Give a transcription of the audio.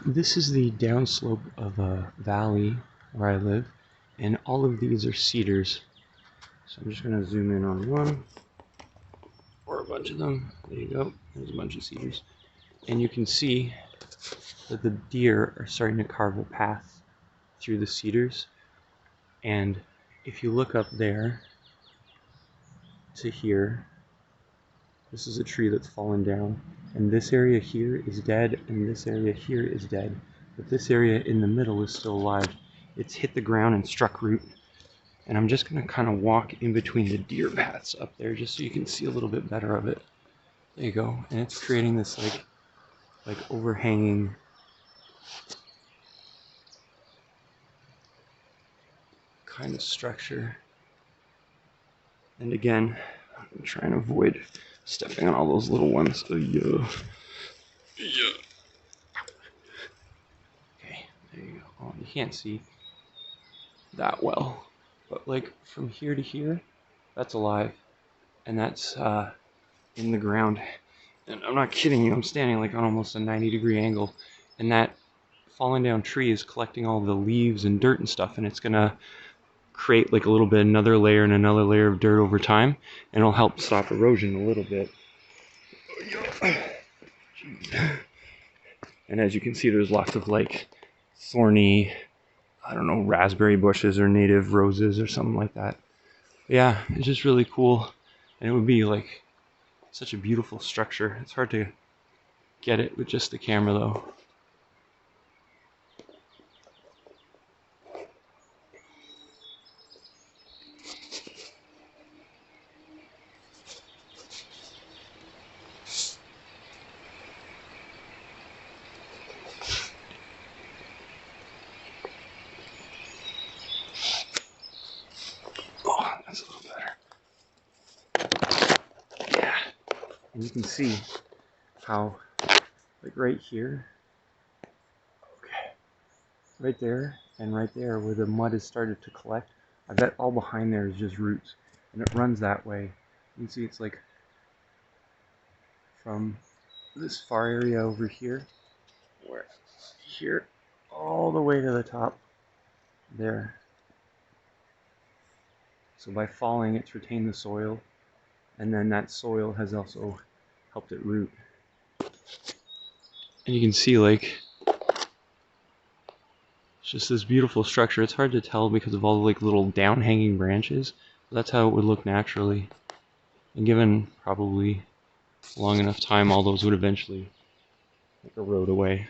This is the downslope of a valley where I live, and all of these are cedars. So I'm just going to zoom in on one, or a bunch of them. There you go, there's a bunch of cedars. And you can see that the deer are starting to carve a path through the cedars. And if you look up there to here, this is a tree that's fallen down. And this area here is dead, and this area here is dead. But this area in the middle is still alive. It's hit the ground and struck root. And I'm just gonna kind of walk in between the deer paths up there just so you can see a little bit better of it. There you go. And it's creating this like overhanging kind of structure. And again, I'm trying to avoid stepping on all those little ones. Yeah. Okay, there you go. Oh, you can't see that well, but like from here to here, that's alive, and that's in the ground. And I'm not kidding you, I'm standing like on almost a 90-degree angle, and that fallen down tree is collecting all the leaves and dirt and stuff, and it's gonna create like a little bit another layer and another layer of dirt over time, and it'll help stop erosion a little bit. And as you can see, there's lots of like thorny, I don't know, raspberry bushes or native roses or something like that. Yeah, it's just really cool, and it would be like such a beautiful structure. It's hard to get it with just the camera though. Oh, that's a little better. Yeah, and you can see how, like right here, okay, right there and right there where the mud has started to collect, I bet all behind there is just roots, and it runs that way. You can see it's like from this far area over here, where here, all the way to the top there. So by falling, it's retained the soil, and then that soil has also helped it root. And you can see like it's just this beautiful structure. It's hard to tell because of all the like little down hanging branches, but that's how it would look naturally. And given probably long enough time, all those would eventually like erode away.